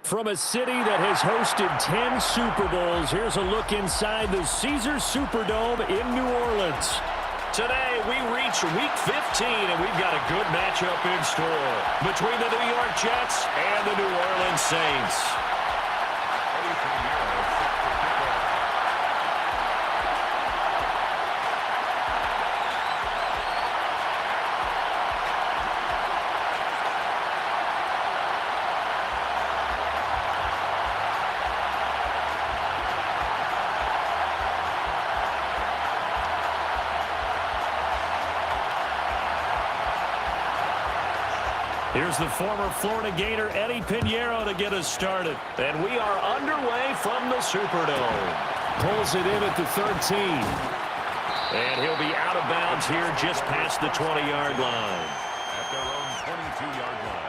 From a city that has hosted 10 Super Bowls, here's a look inside the Caesars Superdome in New Orleans. Today, we reach Week 15, and we've got a good matchup in store between the New York Jets and the New Orleans Saints. Here's the former Florida Gator Eddie Pinheiro to get us started. And we are underway from the Superdome. Pulls it in at the 13. And he'll be out of bounds here just past the 20-yard line. At their own 22-yard line.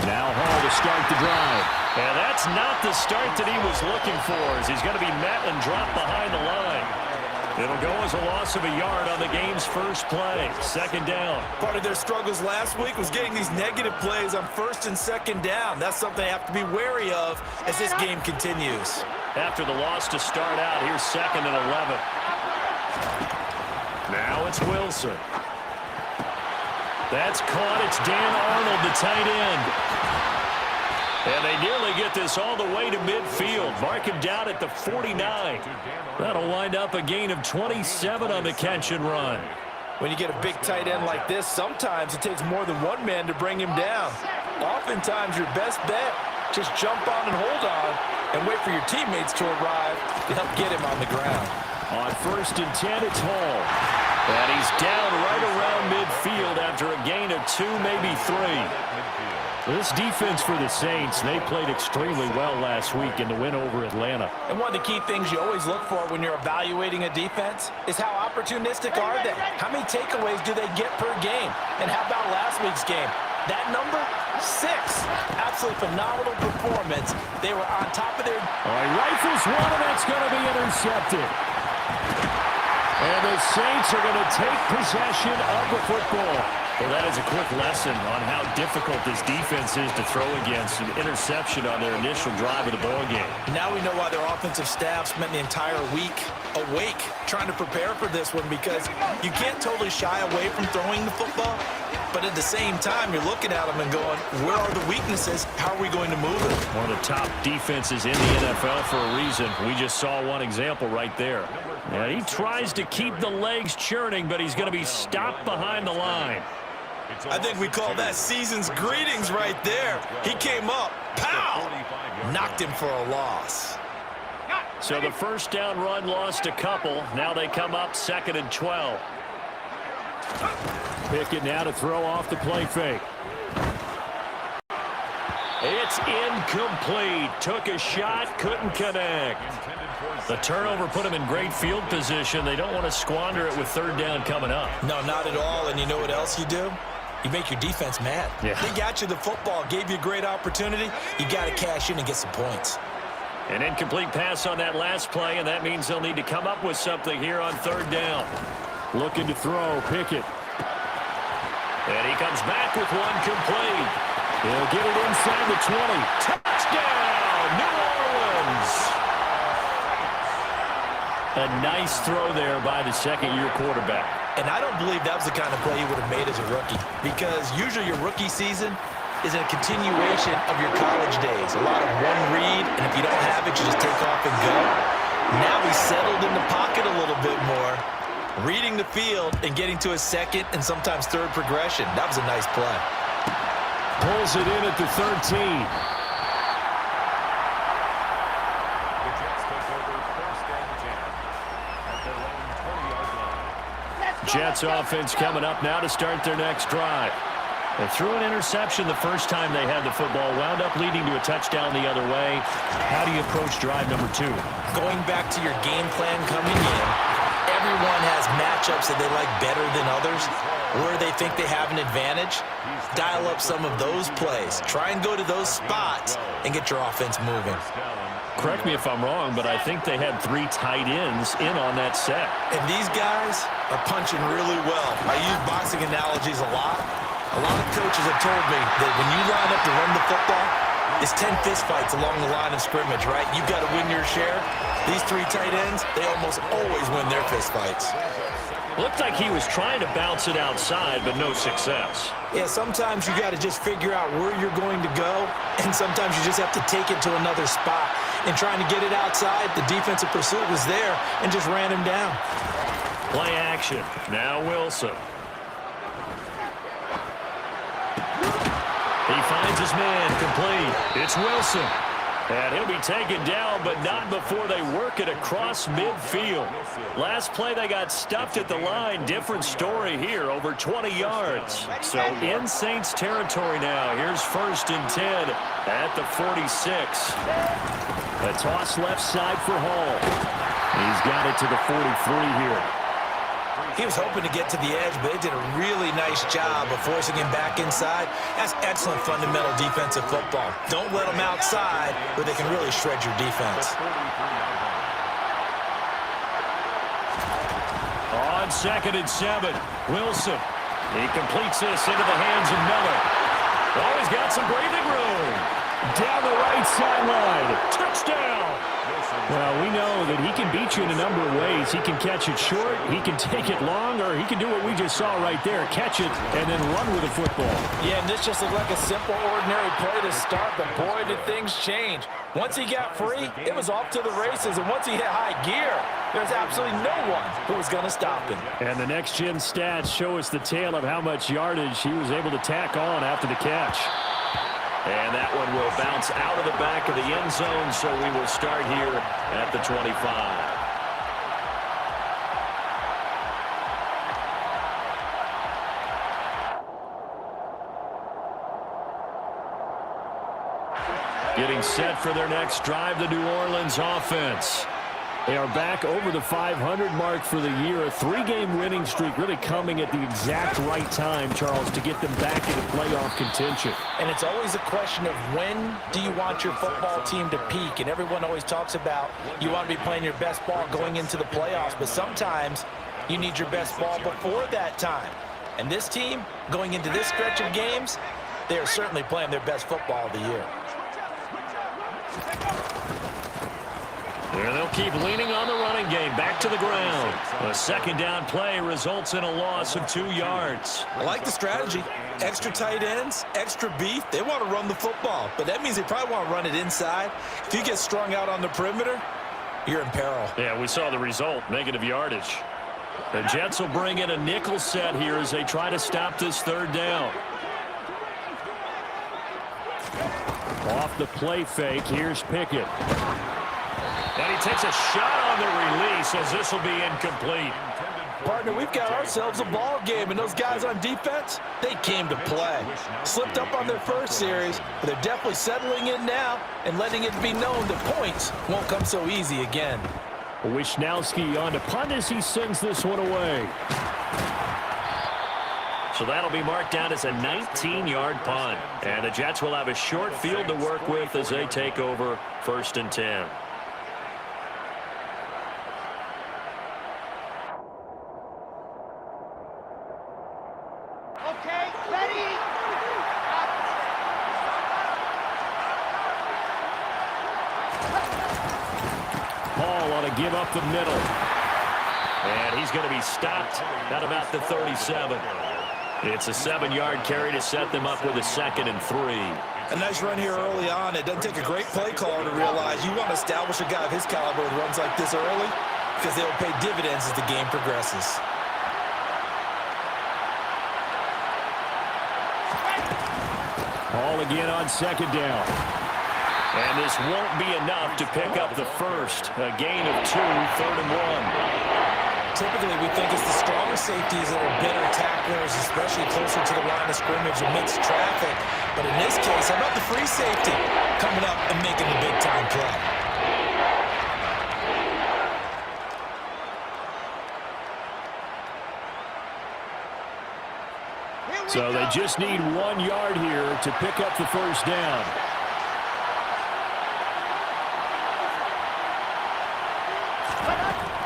Now Hall to start the drive. And that's not the start that he was looking for, as he's going to be met and dropped behind the line. It'll go as a loss of a yard on the game's first play. Second down. Part of their struggles last week was getting these negative plays on first and second down. That's something they have to be wary of as this game continues. After the loss to start out, here's second and 11. Now it's Wilson. That's caught. It's Dan Arnold, the tight end. And they nearly get this all the way to midfield. Mark him down at the 49. That'll wind up a gain of 27 on the catch and run. When you get a big tight end like this, sometimes it takes more than one man to bring him down. Oftentimes, your best bet, just jump on and hold on and wait for your teammates to arrive to help get him on the ground. On first and 10, it's Hall. And he's down right around midfield after a gain of 2, maybe 3. This defense for the Saints, they played extremely well last week in the win over Atlanta. And one of the key things you always look for when you're evaluating a defense is how opportunistic are they? How many takeaways do they get per game? And how about last week's game? That number, 6. Absolutely phenomenal performance. They were on top of their... All right, rifles one, and that's going to be intercepted. And the Saints are going to take possession of the football. Well, that is a quick lesson on how difficult this defense is to throw against. An interception on their initial drive of the ball game. Now we know why their offensive staff spent the entire week awake trying to prepare for this one, because you can't totally shy away from throwing the football, but at the same time, you're looking at them and going, where are the weaknesses? How are we going to move it? One of the top defenses in the NFL for a reason. We just saw one example right there. And he tries to keep the legs churning, but he's going to be stopped behind the line. I think we call that season's greetings right there. He came up, pow! Knocked him for a loss. So the first down run lost a couple. Now they come up second and 12. Pickett now to throw off the play fake. It's incomplete. Took a shot, couldn't connect. The turnover put him in great field position. They don't want to squander it with third down coming up. No, not at all. And you know what else you do? You make your defense mad. Yeah. They got you the football, gave you a great opportunity. You got to cash in and get some points. An incomplete pass on that last play, and that means they'll need to come up with something here on third down. Looking to throw, Pickett. And he comes back with one complete. He'll get it inside the 20. Touchdown, New Orleans! A nice throw there by the second-year quarterback. And I don't believe that was the kind of play he would have made as a rookie, because usually your rookie season is a continuation of your college days. A lot of one read, and if you don't have it, you just take off and go. Now he's settled in the pocket a little bit more, reading the field and getting to a second and sometimes third progression. That was a nice play. Pulls it in at the 13. Jets offense coming up now to start their next drive. They threw an interception the first time they had the football, wound up leading to a touchdown the other way. How do you approach drive number 2? Going back to your game plan coming in, everyone has matchups that they like better than others. where they think they have an advantage, dial up some of those plays. Try and go to those spots and get your offense moving. Correct me if I'm wrong, but I think they had 3 tight ends in on that set. And these guys are punching really well. I use boxing analogies a lot. A lot of coaches have told me that when you line up to run the football, it's 10 fistfights along the line of scrimmage, right? You've got to win your share. These 3 tight ends, they almost always win their fistfights. Looked like he was trying to bounce it outside, but no success. Yeah, sometimes you got to just figure out where you're going to go, and sometimes you just have to take it to another spot. And trying to get it outside, the defensive pursuit was there and just ran him down. Play action. Now Wilson. He finds his man complete. It's Wilson. And he'll be taken down, but not before they work it across midfield. Last play, they got stuffed at the line. Different story here, over 20 yards. So in Saints territory now. Here's 1st and 10 at the 46. A toss left side for Hall. He's got it to the 43 here. He was hoping to get to the edge, but they did a really nice job of forcing him back inside. That's excellent fundamental defensive football. Don't let them outside where they can really shred your defense. On 2nd and 7, Wilson. He completes this into the hands of Miller. Oh, he's got some breathing room. Down the right sideline. Touchdown. Well, we know that he can beat you in a number of ways. He can catch it short, he can take it long, or he can do what we just saw right there, catch it and then run with the football. Yeah, and this just looked like a simple, ordinary play to start, but boy, did things change. Once he got free, it was off to the races, and once he hit high gear, there's absolutely no one who was going to stop him. And the next-gen stats show us the tale of how much yardage he was able to tack on after the catch. And that one will bounce out of the back of the end zone, so we will start here at the 25. Getting set for their next drive, the New Orleans offense. They are back over the 500 mark for the year. A 3-game winning streak really coming at the exact right time, Charles, to get them back into playoff contention. And it's always a question of when do you want your football team to peak? And everyone always talks about you want to be playing your best ball going into the playoffs, but sometimes you need your best ball before that time. And this team, going into this stretch of games, they are certainly playing their best football of the year. And they'll keep leaning on the running game. Back to the ground. A 2nd down play results in a loss of 2 yards. I like the strategy. Extra tight ends, extra beef. They want to run the football, but that means they probably want to run it inside. If you get strung out on the perimeter, you're in peril. Yeah, we saw the result, negative yardage. The Jets will bring in a nickel set here as they try to stop this 3rd down. Off the play fake, here's Pickett. And he takes a shot on the release as this will be incomplete. Partner, we've got ourselves a ball game, and those guys on defense, they came to play. Slipped up on their first series, but they're definitely settling in now and letting it be known that points won't come so easy again. Wisnowski on to punt as he sends this one away. So that'll be marked down as a 19-yard punt. And the Jets will have a short field to work with as they take over 1st and 10. Give up the middle. And he's going to be stopped at about the 37. It's a 7-yard carry to set them up with a 2nd and 3. A nice run here early on. It doesn't take a great play caller to realize you want to establish a guy of his caliber with runs like this early because they'll pay dividends as the game progresses. Ball again on 2nd down. And this won't be enough to pick up the first. A gain of 2, 3rd and 1. Typically, we think it's the stronger safeties that are better tacklers, especially closer to the line of scrimmage and mixed traffic. But in this case, how about the free safety coming up and making the big-time play? So they just need 1 yard here to pick up the first down.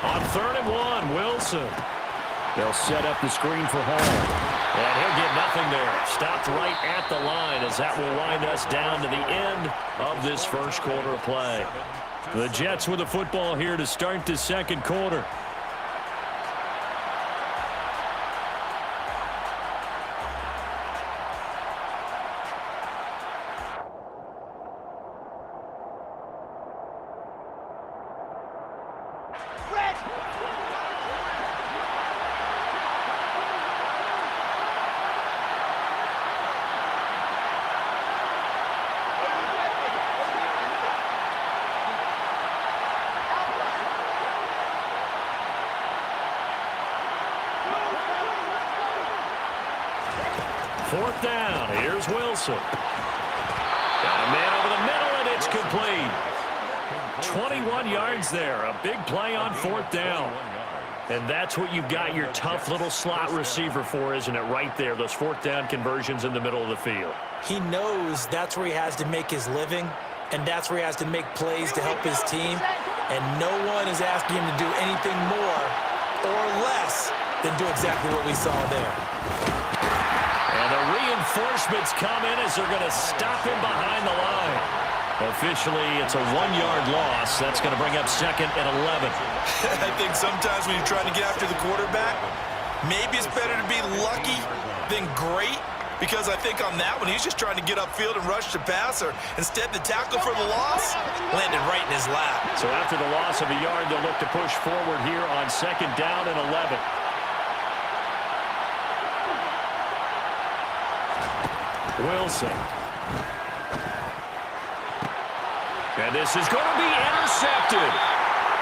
On 3rd and 1, Wilson. They'll set up the screen for Hall. And he'll get nothing there. Stopped right at the line as that will wind us down to the end of this first quarter of play. The Jets with the football here to start the second quarter. Fourth down. Here's Wilson. Got a man over the middle, and it's complete. 21 yards there. A big play on 4th down. And that's what you've got your tough little slot receiver for, isn't it? Right there, those 4th down conversions in the middle of the field. He knows that's where he has to make his living, and that's where he has to make plays to help his team. And no one is asking him to do anything more or less than do exactly what we saw there. And the reinforcements come in as they're going to stop him behind the line. Officially, it's a 1-yard loss. That's going to bring up 2nd and 11. I think sometimes when you're trying to get after the quarterback, maybe it's better to be lucky than great, because I think on that one, he's just trying to get upfield and rush the passer. Instead, the tackle for the loss landed right in his lap. So after the loss of a yard, they'll look to push forward here on 2nd down and 11. Wilson. And this is going to be intercepted.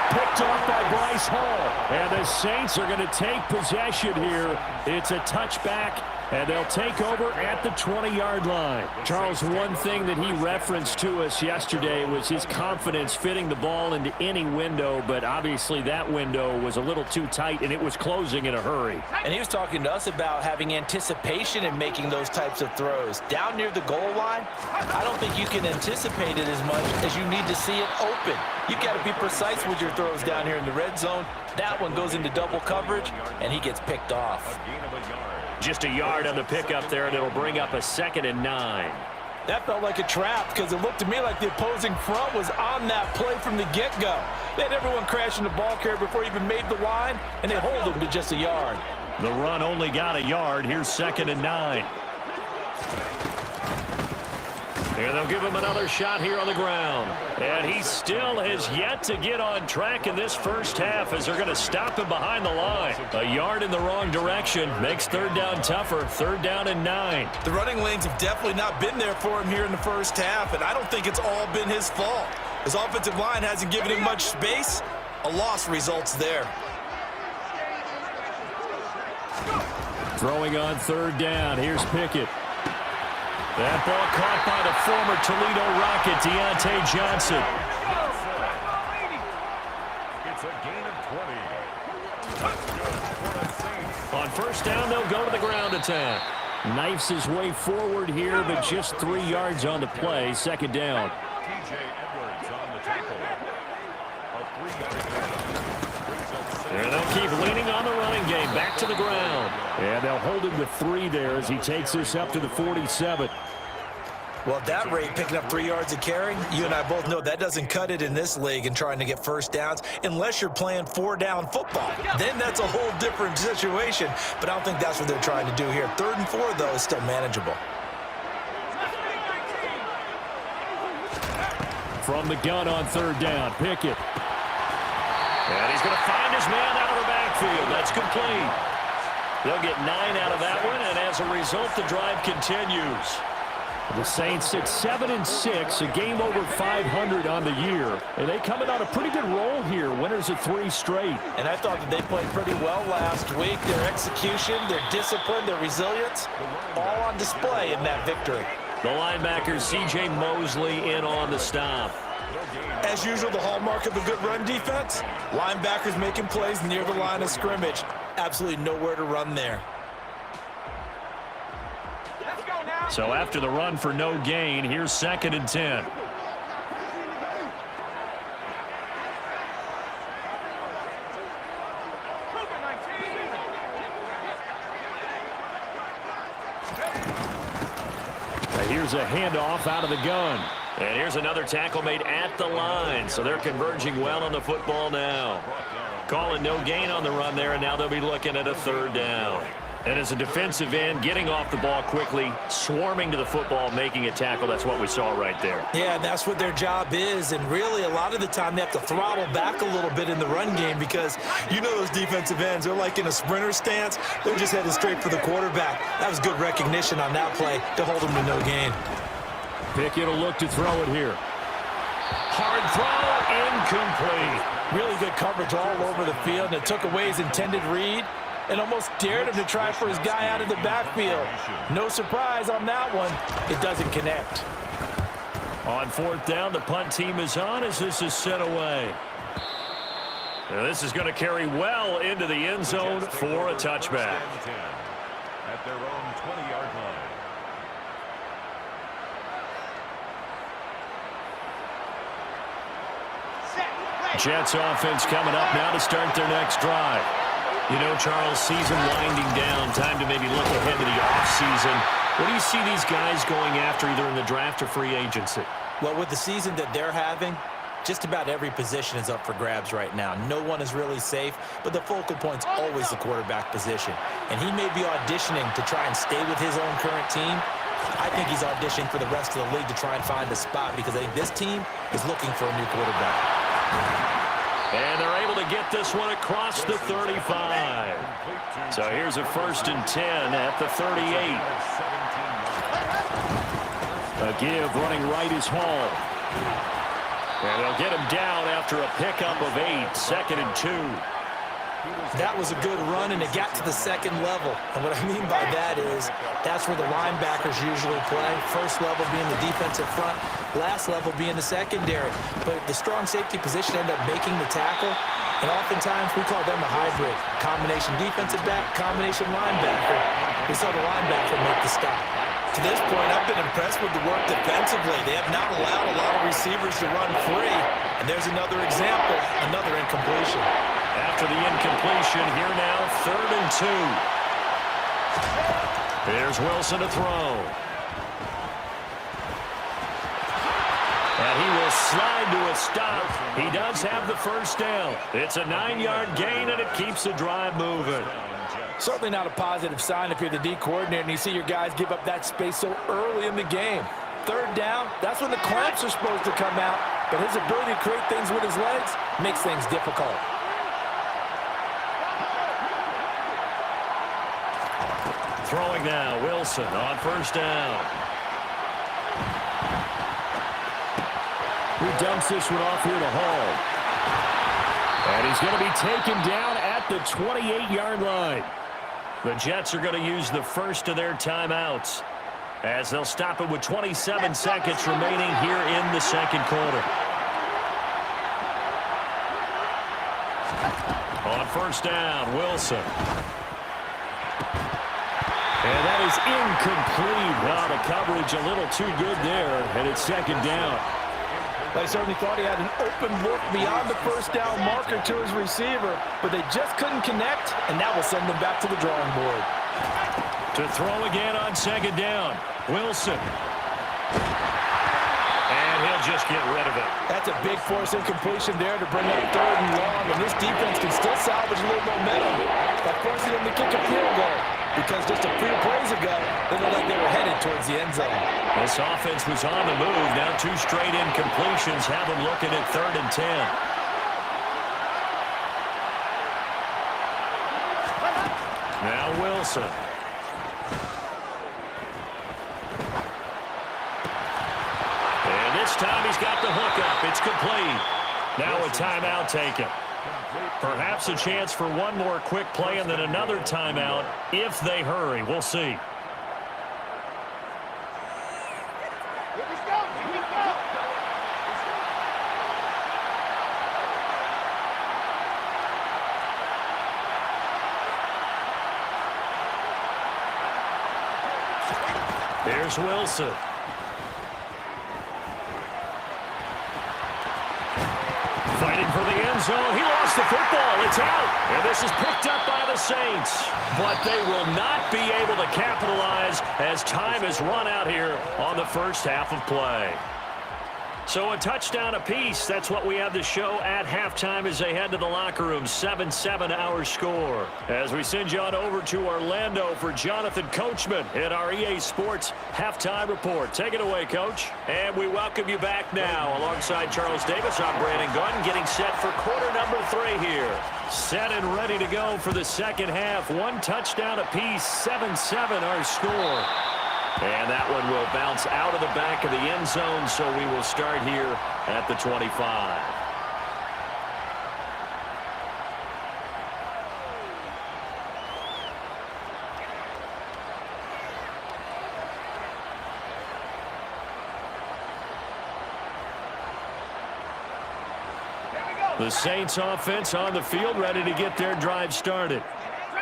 Picked off by Bryce Hall. And the Saints are going to take possession here. It's a touchback, and they'll take over at the 20-yard line. Charles, one thing that he referenced to us yesterday was his confidence fitting the ball into any window, but obviously that window was a little too tight, and it was closing in a hurry. And he was talking to us about having anticipation in making those types of throws. Down near the goal line, I don't think you can anticipate it as much as you need to see it open. You've got to be precise with your throws down here in the red zone. That one goes into double coverage, and he gets picked off. Just a yard on the pickup there, and it'll bring up a 2nd and 9. That felt like a trap because it looked to me like the opposing front was on that play from the get-go. They had everyone crashing the ball carrier before he even made the line, and they hold him to just a yard. The run only got a yard. Here's 2nd and 9. And they'll give him another shot here on the ground. And he still has yet to get on track in this first half as they're going to stop him behind the line. A yard in the wrong direction makes 3rd down tougher. 3rd down and 9. The running lanes have definitely not been there for him here in the first half, and I don't think it's all been his fault. His offensive line hasn't given him much space. A loss results there. Throwing on 3rd down. Here's Pickett. That ball caught by the former Toledo Rocket, Deontay Johnson. It's a gain of 20. On 1st down, they'll go to the ground attack. Knifes his way forward here, but just 3 yards on the play. 2nd down. TJ Edwards on the tackle. A 3-yard gain. And they'll keep leaning on the running game. Back to the ground. And they'll hold him to 3 there as he takes this up to the 47. Well, at that rate, picking up 3 yards of carry, you and I both know that doesn't cut it in this league and trying to get first downs unless you're playing 4-down football. Then that's a whole different situation, but I don't think that's what they're trying to do here. 3rd and 4, though, is still manageable. From the gun on 3rd down, Pickett. And he's going to find his man out of the backfield. That's complete. They'll get 9 out of that one, and as a result, the drive continues. The Saints sit 7-6, a game over 500 on the year. And they coming on a pretty good roll here, winners of 3 straight. And I thought that they played pretty well last week. Their execution, their discipline, their resilience, all on display in that victory. The linebacker, C.J. Mosley, in on the stop. As usual, the hallmark of a good run defense, linebackers making plays near the line of scrimmage. Absolutely nowhere to run there. So after the run for no gain, here's 2nd and 10. Here's a handoff out of the gun. And here's another tackle made at the line. So they're converging well on the football now. Calling no gain on the run there, and now they'll be looking at a 3rd down. And as a defensive end, getting off the ball quickly, swarming to the football, making a tackle, that's what we saw right there. Yeah, that's what their job is. And really, a lot of the time, they have to throttle back a little bit in the run game because you know those defensive ends, they're like in a sprinter stance. They're just headed straight for the quarterback. That was good recognition on that play to hold them to no gain. Pickett will look to throw it here. Hard throw, incomplete. Really good coverage all over the field, and it took away his intended read and almost dared him to try for his guy out of the backfield. No surprise on that one. It doesn't connect. On 4th down, the punt team is on as this is set away. Now this is going to carry well into the end zone for a touchback. At their own 20-yard line. Jets offense coming up now to start their next drive. You know, Charles, season winding down, time to maybe look ahead to the offseason. What do you see these guys going after either in the draft or free agency? Well, with the season that they're having, just about every position is up for grabs right now. No one is really safe, but the focal point's always the quarterback position. And he may be auditioning to try and stay with his own current team. I think he's auditioning for the rest of the league to try and find a spot because I think this team is looking for a new quarterback. And they're able to get this one across the 35. So here's a 1st and 10 at the 38. A give running right is Hall. And they'll get him down after a pickup of 8, 2nd and 2. That was a good run, and it got to the 2nd level. And what I mean by that is that's where the linebackers usually play. First level being the defensive front, last level being the secondary. But the strong safety position ended up making the tackle, and oftentimes we call them a hybrid. Combination defensive back, combination linebacker. We saw the linebacker make the stop. To this point, I've been impressed with the work defensively. They have not allowed a lot of receivers to run free. And there's another example, another incompletion. After the incompletion, here now, 3rd and 2. Here's Wilson to throw. And he will slide to a stop. He does have the 1st down. It's a 9-yard gain, and it keeps the drive moving. Certainly not a positive sign if you're the D coordinator and you see your guys give up that space so early in the game. 3rd down, that's when the clamps are supposed to come out, but his ability to create things with his legs makes things difficult. Throwing now, Wilson on 1st down. He dumps this one off here to Hall. And he's going to be taken down at the 28-yard line. The Jets are going to use the 1st of their timeouts as they'll stop it with 27 seconds remaining here in the 2nd quarter. On 1st down, Wilson. And that is incomplete. Wow, the coverage a little too good there, and it's 2nd down. They certainly thought he had an open look beyond the 1st down marker to his receiver, but they just couldn't connect, and that will send them back to the drawing board. To throw again on 2nd down, Wilson. And he'll just get rid of it. That's a big force incompletion there to bring up 3rd and long, and this defense can still salvage a little momentum by forcing them to kick a field goal. Because just a few plays ago, they looked like they were headed towards the end zone. This offense was on the move. Now 2 straight incompletions have them looking at 3rd and 10. Now Wilson. And this time he's got the hook up. It's complete. Now a timeout taken. Perhaps a chance for one more quick play and then another timeout if they hurry. We'll see. Here's Wilson. Fighting for the end zone. He lost the football. It's out. And this is picked up by the Saints. But they will not be able to capitalize as time has run out here on the first half of play. So a touchdown apiece. That's what we have to show at halftime as they head to the locker room. 7-7 our score. As we send you on over to Orlando for Jonathan Coachman in our EA Sports halftime report. Take it away, Coach. And we welcome you back now. Alongside Charles Davis, I'm Brandon Gunn, getting set for quarter number 3 here. Set and ready to go for the second half. One touchdown apiece. 7-7 our score. And that one will bounce out of the back of the end zone, so we will start here at the 25. The Saints offense on the field, ready to get their drive started.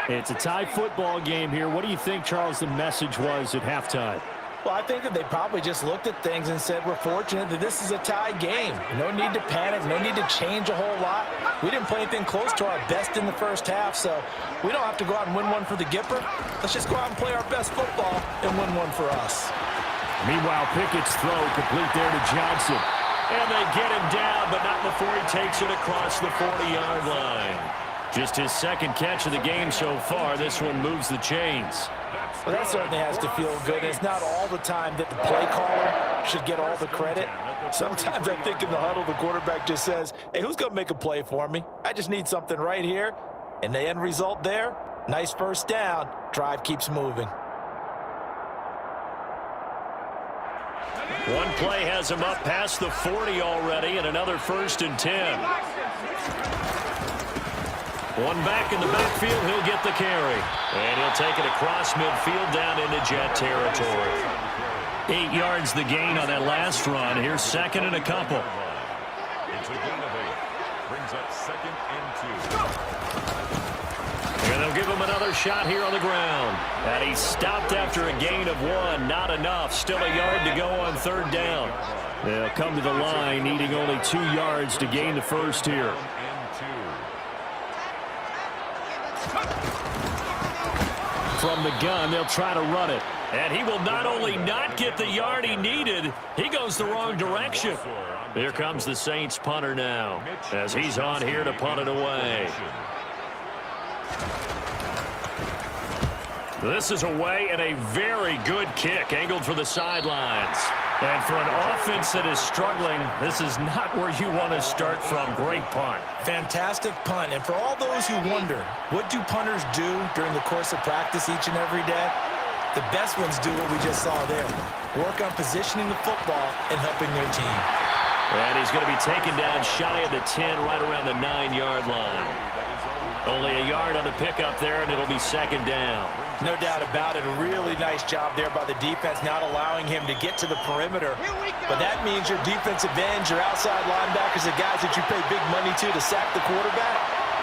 It's a tie football game here. What do you think, Charles, the message was at halftime? Well, I think that they probably just looked at things and said, we're fortunate that this is a tie game. No need to panic. No need to change a whole lot. We didn't play anything close to our best in the first half, so we don't have to go out and win one for the Gipper. Let's just go out and play our best football and win one for us. Meanwhile, Pickett's throw complete there to Johnson. And they get him down, but not before he takes it across the 40-yard line. Just his second catch of the game so far. This one moves the chains. Well, that certainly has to feel good. It's not all the time that the play caller should get all the credit. Sometimes I think in the huddle, the quarterback just says, hey, who's going to make a play for me? I just need something right here. And the end result there, nice first down. Drive keeps moving. One play has him up past the 40 already, and another 1st and 10. One back in the backfield, he'll get the carry. And he'll take it across midfield down into Jet territory. 8 yards the gain on that last run. Here's second and a couple. It's a gain of 8. Brings up 2nd and 2. And they'll give him another shot here on the ground. And he's stopped after a gain of 1. Not enough. Still a yard to go on 3rd down. They'll come to the line, needing only 2 yards to gain the first here. From the gun, they'll try to run it. And he will not only not get the yard he needed, he goes the wrong direction. Here comes the Saints punter now, as he's on here to punt it away. This is away, and a very good kick angled for the sidelines. And for an offense that is struggling, this is not where you want to start from. Great punt. Fantastic punt. And for all those who wonder, what do punters do during the course of practice each and every day? The best ones do what we just saw there. Work on positioning the football and helping their team. And he's going to be taken down shy of the 10, right around the 9-yard line. Only a yard on the pickup there, and it'll be 2nd down. No doubt about it. A really nice job there by the defense, not allowing him to get to the perimeter. But that means your defensive ends, your outside linebackers, the guys that you pay big money to sack the quarterback,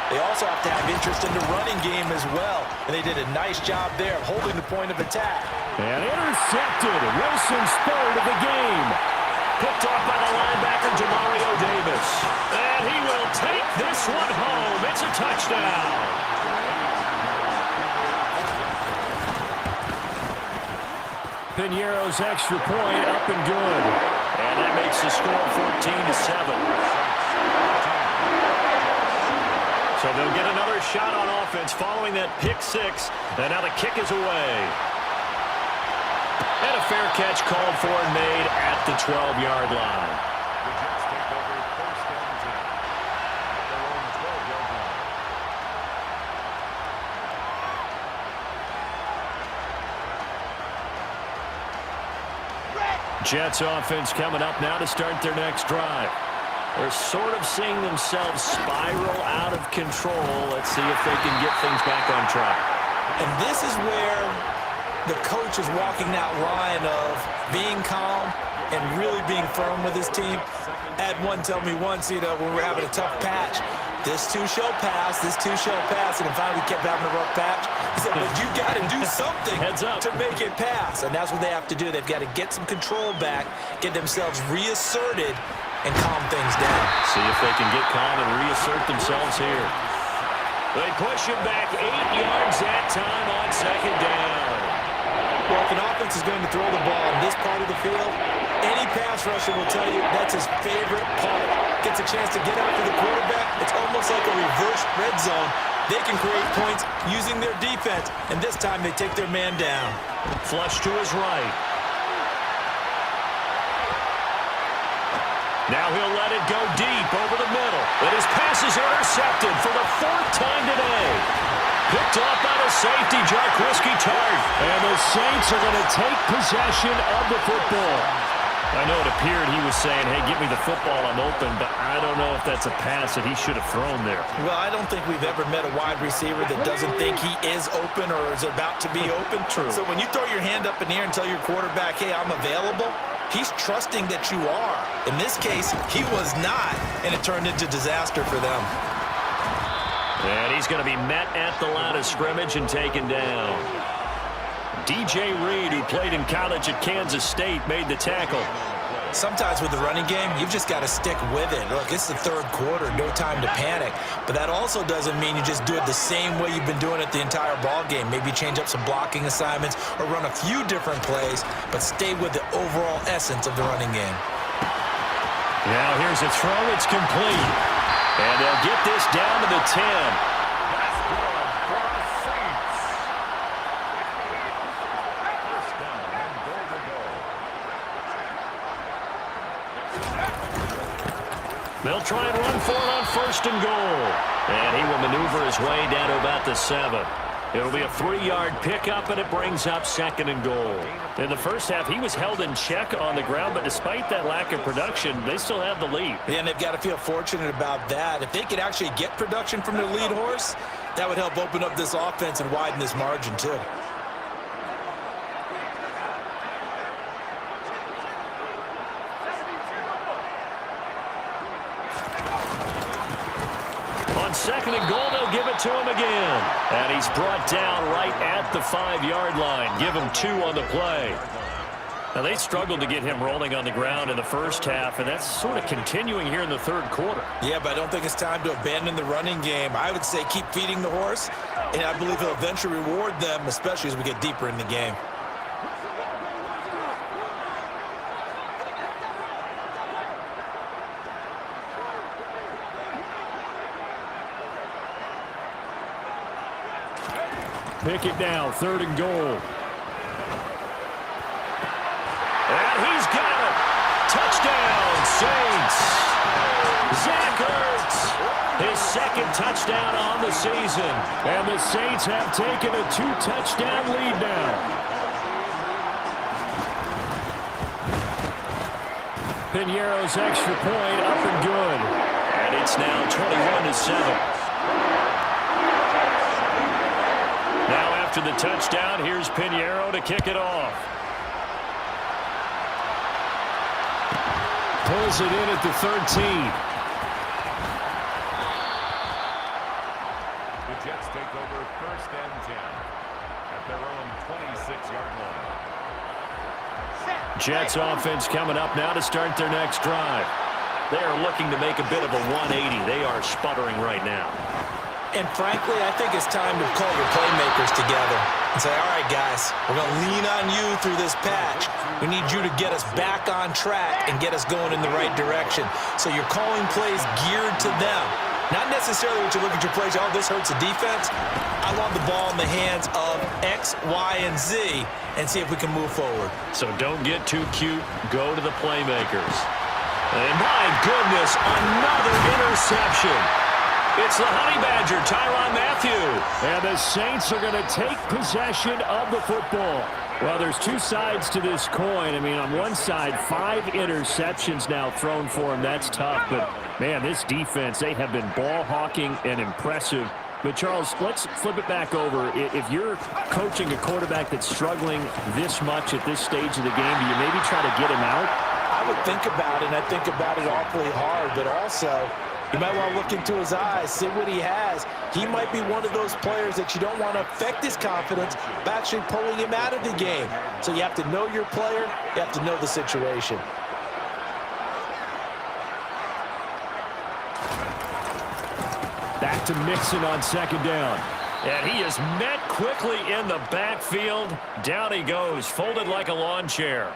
they also have to have interest in the running game as well. And they did a nice job there of holding the point of attack. And intercepted. Wilson's 3rd of the game. Picked off by the linebacker, Demario Davis. And he will take this one home. It's a touchdown. Piñeiro's extra point up and good. And that makes the score 14-7. So they'll get another shot on offense following that pick 6. And now the kick is away. And a fair catch called for and made at the 12-yard line. The Jets take over 1st and 10. Their own 12-yard line. Jets offense coming up now to start their next drive. They're sort of seeing themselves spiral out of control. Let's see if they can get things back on track. And this is where the coach is walking that line of being calm and really being firm with his team. I had one tell me once, when we were having a tough patch, this too shall pass, this too shall pass. And then finally kept having a rough patch. He said, but you got to do something Heads up to make it pass. And that's what they have to do. They've got to get some control back, get themselves reasserted, and calm things down. See if they can get calm and reassert themselves here. They push him back 8 yards that time on second down. Well, if an offense is going to throw the ball in this part of the field, any pass rusher will tell you that's his favorite part. Gets a chance to get after the quarterback. It's almost like a reverse red zone. They can create points using their defense, and this time they take their man down. Flush to his right. Now he'll let it go deep over the middle. And his pass is intercepted for the 4th time today. Picked off by the safety, Jarquiski Tart. And the Saints are going to take possession of the football. I know it appeared he was saying, hey, give me the football, I'm open, but I don't know if that's a pass that he should have thrown there. Well, I don't think we've ever met a wide receiver that doesn't think he is open or is about to be open. True. So when you throw your hand up in the air and tell your quarterback, hey, I'm available, he's trusting that you are. In this case, he was not, and it turned into disaster for them. And he's going to be met at the line of scrimmage and taken down. DJ Reed, who played in college at Kansas State, made the tackle. Sometimes with the running game, you've just got to stick with it. Look, it's the 3rd quarter, no time to panic. But that also doesn't mean you just do it the same way you've been doing it the entire ball game. Maybe change up some blocking assignments or run a few different plays, but stay with the overall essence of the running game. Now here's a throw. It's complete. And they'll get this down to the 10. They'll try and run for it on 1st and goal. And he will maneuver his way down to about the 7. It'll be a 3-yard pickup, and it brings up 2nd and goal. In the first half, he was held in check on the ground, but despite that lack of production, they still have the lead. Yeah, and they've got to feel fortunate about that. If they could actually get production from their lead horse, that would help open up this offense and widen this margin, too. On 2nd and goal, they'll give it to him again. And he's brought down right at the 5-yard line. Give him 2 on the play. Now, they struggled to get him rolling on the ground in the first half, and that's sort of continuing here in the 3rd quarter. Yeah, but I don't think it's time to abandon the running game. I would say keep feeding the horse, and I believe he'll eventually reward them, especially as we get deeper in the game. Pick it down, 3rd and goal. And he's got it. Touchdown, Saints. Zach Ertz, his 2nd touchdown on the season. And the Saints have taken a 2-touchdown lead now. Piñeiro's extra point up and good. And it's now 21-7. Now after the touchdown, here's Piñeiro to kick it off. Pulls it in at the 13. The Jets take over 1st and 10 at their own 26-yard line. Jets offense coming up now to start their next drive. They are looking to make a bit of a 180. They are sputtering right now. And frankly, I think it's time to call your playmakers together and say, all right, guys, we're going to lean on you through this patch. We need you to get us back on track and get us going in the right direction. So you're calling plays geared to them. Not necessarily what you look at your plays, oh, this hurts the defense. I want the ball in the hands of X, Y, and Z and see if we can move forward. So don't get too cute. Go to the playmakers. And my goodness, another interception. It's the Honey Badger, Tyrann Mathieu. And the Saints are going to take possession of the football. Well, there's 2 sides to this coin. I mean, on one side, 5 interceptions now thrown for him. That's tough. But, man, this defense, they have been ball hawking and impressive. But, Charles, let's flip it back over. If you're coaching a quarterback that's struggling this much at this stage of the game, do you maybe try to get him out? I would think about it, and I think about it awfully hard. But also, You might want to look into his eyes, see what he has. He might be one of those players that you don't want to affect his confidence by actually pulling him out of the game. So you have to know your player. You have to know the situation. Back to Mixon on second down. And he is met quickly in the backfield. Down he goes, folded like a lawn chair.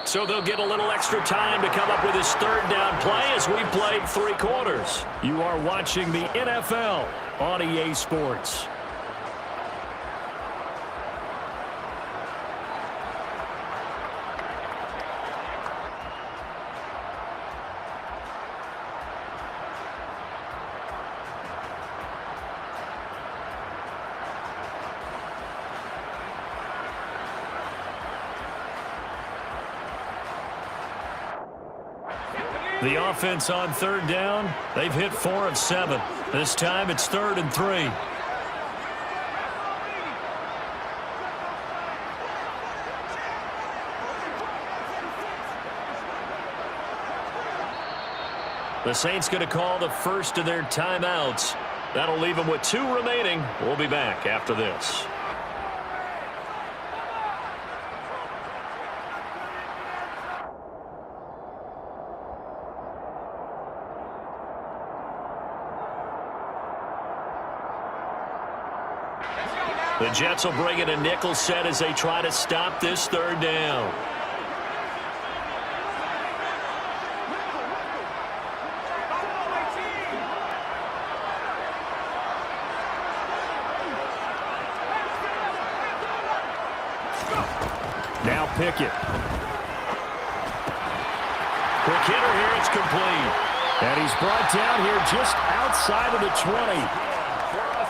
So they'll get a little extra time to come up with his third down play as we played 3 quarters. You are watching the NFL on EA Sports. The offense on third down, they've hit 4 of 7. This time it's 3rd and 3. The Saints going to call the first of their timeouts. That'll leave them with 2 remaining. We'll be back after this. The Jets will bring in a nickel set as they try to stop this third down. Now Pickett. Quick hitter here, it's complete. And he's brought down here just outside of the 20.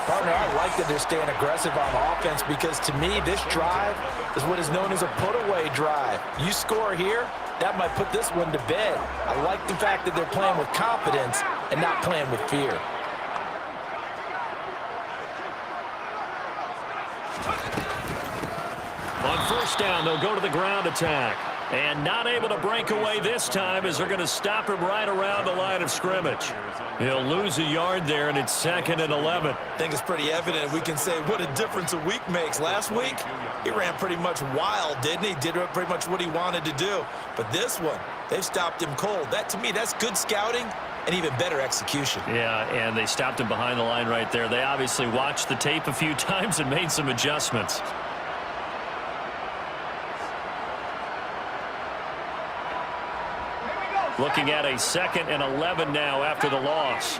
Partner, I like that they're staying aggressive on offense because to me, this drive is what is known as a put-away drive. You score here, that might put this one to bed. I like the fact that they're playing with confidence and not playing with fear. On first down, they'll go to the ground attack. And not able to break away this time as they're going to stop him right around the line of scrimmage. He'll lose a yard there, and it's 2nd and 11. I think it's pretty evident. We can say what a difference a week makes. Last week, he ran pretty much wild, didn't he? Did pretty much what he wanted to do. But this one, they've stopped him cold. That, to me, that's good scouting and even better execution. Yeah, and they stopped him behind the line right there. They obviously watched the tape a few times and made some adjustments. Looking at a 2nd and 11 now after the loss.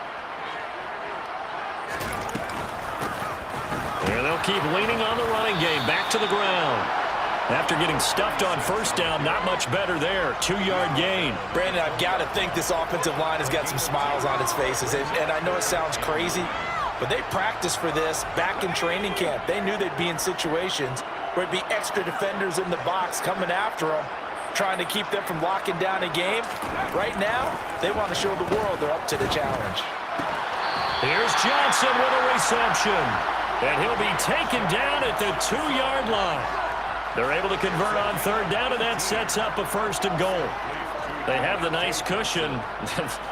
And they'll keep leaning on the running game. Back to the ground. After getting stuffed on first down, not much better there. 2-yard gain. Brandon, I've got to think this offensive line has got some smiles on its faces. And I know it sounds crazy, but they practiced for this back in training camp. They knew they'd be in situations where it'd be extra defenders in the box coming after them, trying to keep them from locking down a game. Right now, they want to show the world they're up to the challenge. Here's Johnson with a reception. And he'll be taken down at the 2-yard line. They're able to convert on third down, and that sets up a 1st and goal. They have the nice cushion.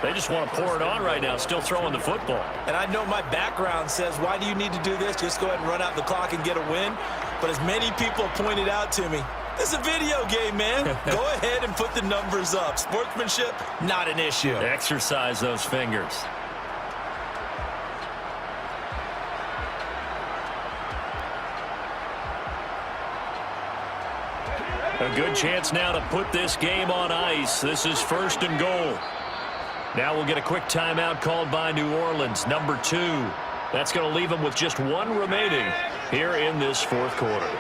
They just want to pour it on right now, still throwing the football. And I know my background says, why do you need to do this? Just go ahead and run out the clock and get a win. But as many people pointed out to me, it's a video game, man. Go ahead and put the numbers up. Sportsmanship, not an issue. Exercise those fingers. A good chance now to put this game on ice. This is 1st and goal. Now we'll get a quick timeout called by New Orleans, number 2. That's going to leave them with just 1 remaining here in this 4th quarter.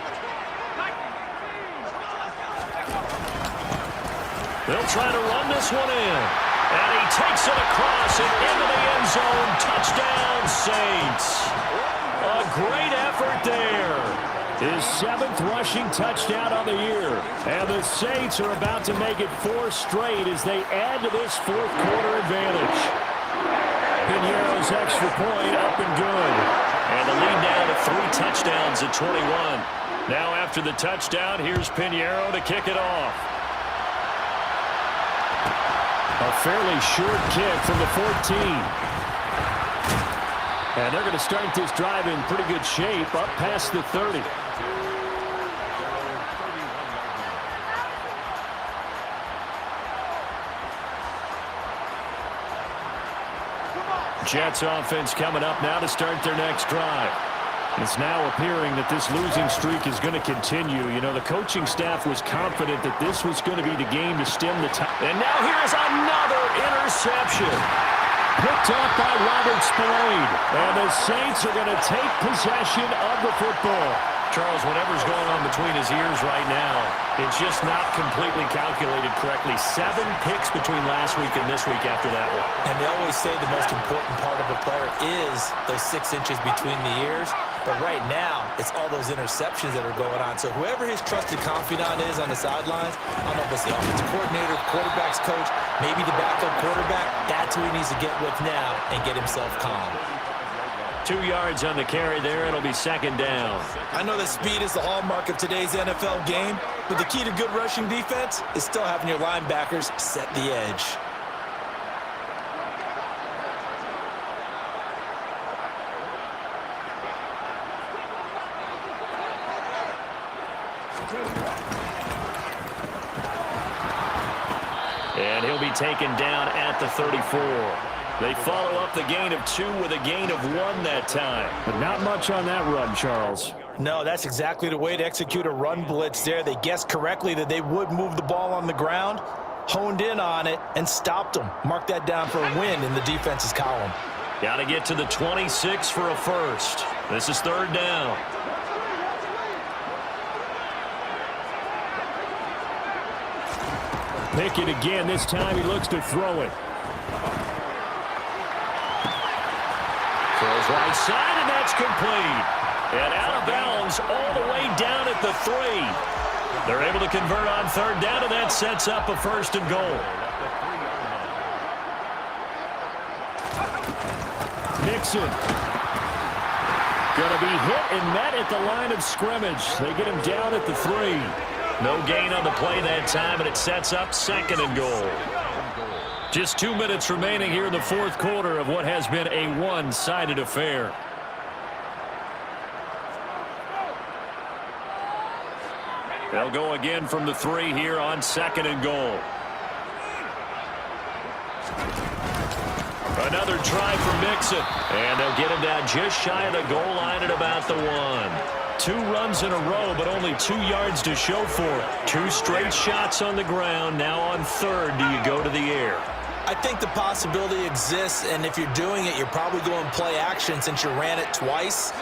They'll try to run this one in. And he takes it across and into the end zone. Touchdown, Saints. A great effort there. His 7th rushing touchdown on the year. And the Saints are about to make it 4 straight as they add to this 4th quarter advantage. Piñeiro's extra point up and good. And the lead down to 3 touchdowns at 21. Now after the touchdown, here's Piñeiro to kick it off. A fairly short kick from the 14. And they're going to start this drive in pretty good shape, up past the 30. Jets offense coming up now to start their next drive. It's now appearing that this losing streak is going to continue. You know, the coaching staff was confident that this was going to be the game to stem the tide. And now here's another interception. Picked off by Robert Spillane. And the Saints are going to take possession of the football. Charles, whatever's going on between his ears right now, it's just not completely calculated correctly. 7 picks between last week and this week after that one. And they always say the most important part of a player is those 6 inches between the ears. But right now, it's all those interceptions that are going on. So whoever his trusted confidant is on the sidelines, I don't know if it's the offensive coordinator, quarterback's coach, maybe the backup quarterback, that's who he needs to get with now and get himself calm. 2 yards on the carry there. It'll be second down. I know that speed is the hallmark of today's NFL game, but the key to good rushing defense is still having your linebackers set the edge. And he'll be taken down at the 34. They follow up the gain of 2 with a gain of 1 that time. But not much on that run, Charles. No, that's exactly the way to execute a run blitz there. They guessed correctly that they would move the ball on the ground, honed in on it, and stopped them. Mark that down for a win in the defense's column. Got to get to the 26 for a first. This is third down. Pickett again. This time he looks to throw it. Throws right side, and that's complete. And out of bounds all the way down at the 3. They're able to convert on third down, and that sets up a first and goal. Mixon. Going to be hit and met at the line of scrimmage. They get him down at the 3. No gain on the play that time, and it sets up second and goal. Just 2 minutes remaining here in the fourth quarter of what has been a one-sided affair. They'll go again from the 3 here on second and goal. Another try for Mixon. And they'll get him down just shy of the goal line at about the 1. 2 runs in a row, but only 2 yards to show for it. 2 straight shots on the ground. Now on third, do you go to the air? I think the possibility exists, and if you're doing it, you're probably going play action since you ran it twice.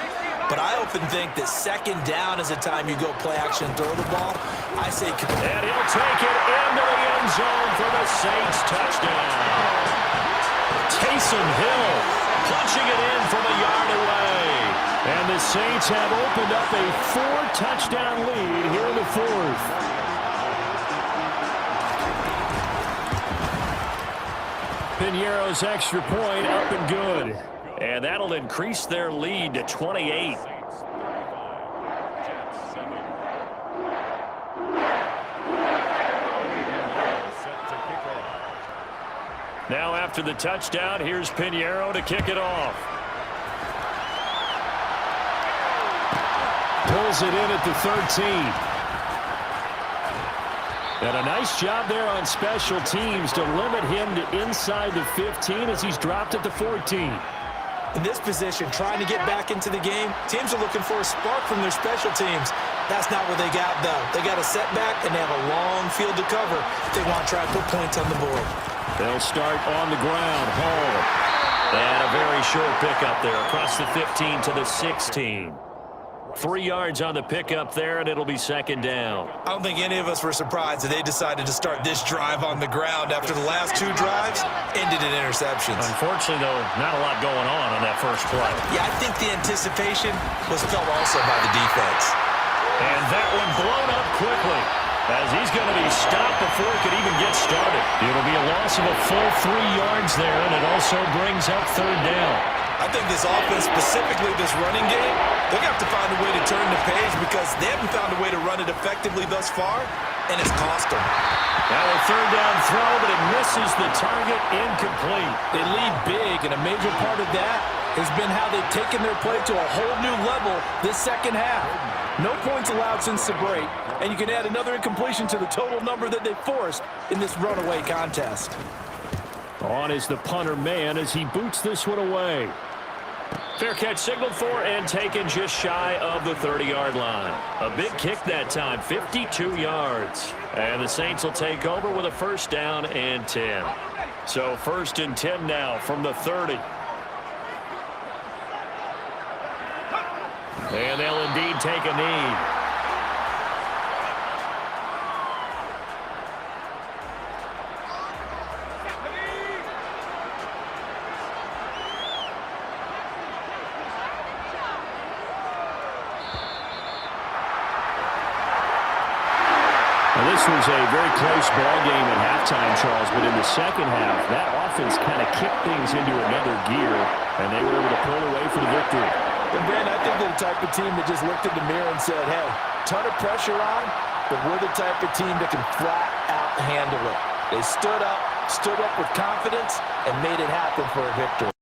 But I often think that second down is the time you go play action and throw the ball. I say... And he'll take it into the end zone for the Saints touchdown. Taysom Hill punching it in from a yard away. And the Saints have opened up a 4-touchdown lead here in the fourth. Piñeiro's extra point up and good. And that'll increase their lead to 28. Now after the touchdown, here's Piñeiro to kick it off. Pulls it in at the 13. And a nice job there on special teams to limit him to inside the 15 as he's dropped at the 14. In this position, trying to get back into the game, teams are looking for a spark from their special teams. That's not what they got, though. They got a setback, and they have a long field to cover if they want to try to put points on the board. They'll start on the ground. Hall. And a very short pickup there across the 15 to the 16. 3 yards on the pickup there, and it'll be second down. I don't think any of us were surprised that they decided to start this drive on the ground after the last 2 drives ended in interceptions. Unfortunately, though, not a lot going on that first play. Yeah, I think the anticipation was felt also by the defense. And that one blown up quickly as he's going to be stopped before it could even get started. It'll be a loss of a full 3 yards there, and it also brings up third down. I think this offense, specifically this running game, they're going to have to find a way to turn the page because they haven't found a way to run it effectively. effectively thus far, and it's cost them. Now a third down throw, but it misses the target, incomplete. They lead big, and a major part of that has been how they've taken their play to a whole new level this second half. No points allowed since the break, and you can add another incompletion to the total number that they forced in this runaway contest. On is the punter man as he boots this one away. Fair catch signaled for and taken just shy of the 30-yard line. A big kick that time, 52 yards. And the Saints will take over with a first down and 10. So 1st and 10 now from the 30. And they'll indeed take a knee. This was a very close ball game at halftime, Charles, but in the second half, that offense kind of kicked things into another gear, and they were able to pull away for the victory. And, Brand, I think they're the type of team that just looked in the mirror and said, hey, ton of pressure on, but we're the type of team that can flat out handle it. They stood up with confidence, and made it happen for a victory.